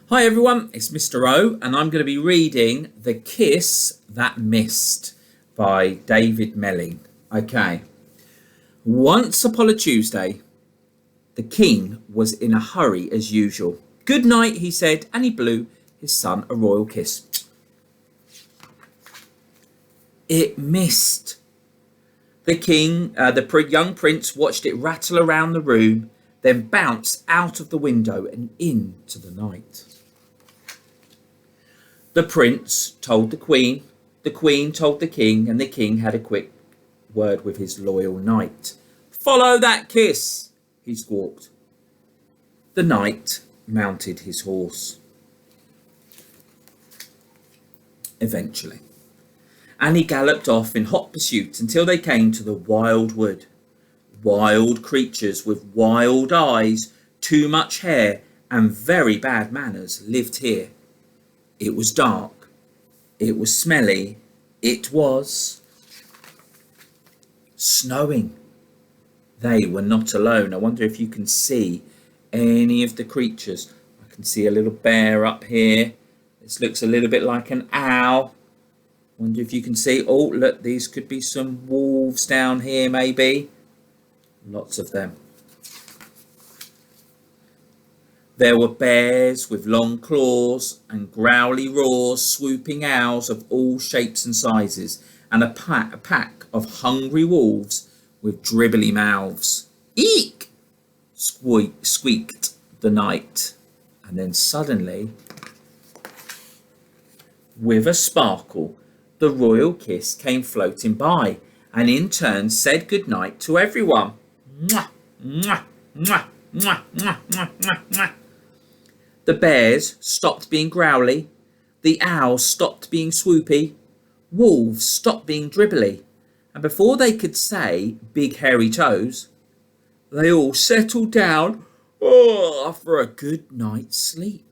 Hi everyone, it's Mr. O, and I'm going to be reading The Kiss That Missed by David Melling. Okay. Once upon a Tuesday, the king was in a hurry as usual. Good night, he said, and he blew his son a royal kiss. It missed. The young prince watched it rattle around the room, then bounce out of the window and into the night. The prince told the queen told the king, and the king had a quick word with his loyal knight. Follow that kiss, he squawked. The knight mounted his horse. Eventually, and he galloped off in hot pursuit until they came to the wild wood. Wild creatures with wild eyes, too much hair, and very bad manners lived here. It was dark. It was smelly. It was snowing. They were not alone. I wonder if you can see any of the creatures. I can see a little bear up here. This looks a little bit like an owl. Wonder if you can see. Oh, look, these could be some wolves down here, maybe. Lots of them. There were bears with long claws and growly roars, swooping owls of all shapes and sizes, and a pack of hungry wolves with dribbly mouths. Eek! Squeaked the knight, and then suddenly, with a sparkle, the royal kiss came floating by, and in turn said good night to everyone. Mwah, mwah, mwah, mwah, mwah, mwah, mwah, mwah. The bears stopped being growly, the owls stopped being swoopy, wolves stopped being dribbly, and before they could say big hairy toes, they all settled down for a good night's sleep.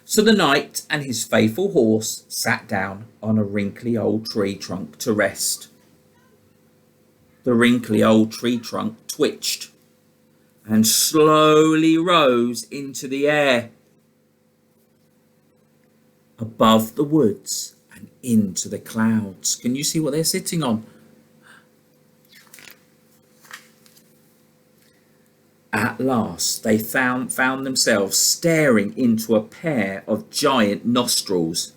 So the knight and his faithful horse sat down on a wrinkly old tree trunk to rest. The wrinkly old tree trunk twitched and slowly rose into the air, above the woods and into the clouds. Can you see what they're sitting on? At last they found themselves staring into a pair of giant nostrils.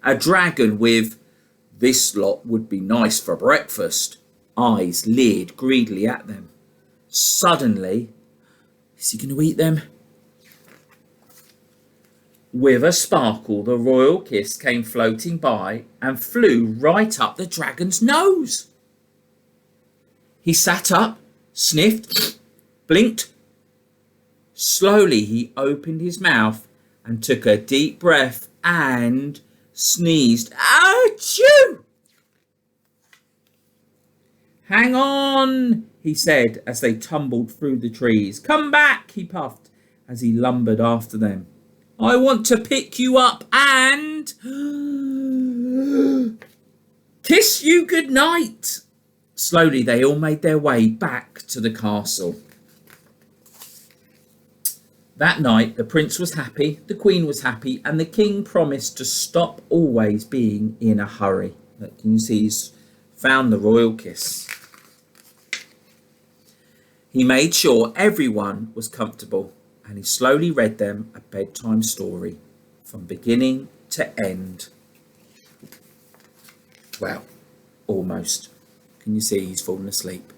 A dragon with "This lot would be nice for breakfast" eyes leered greedily at them. Suddenly, is he going to eat them? With a sparkle, the royal kiss came floating by and flew right up the dragon's nose. He sat up, sniffed, blinked. Slowly he opened his mouth and took a deep breath and sneezed. Achoo! Hang on, he said as they tumbled through the trees. Come back, he puffed as he lumbered after them. I want to pick you up and kiss you good night. Slowly they all made their way back to the castle. That night the prince was happy, the queen was happy, and the king promised to stop always being in a hurry. Look, can you see he's found the royal kiss? He made sure everyone was comfortable, and he slowly read them a bedtime story from beginning to end. Well, almost. Can you see he's fallen asleep?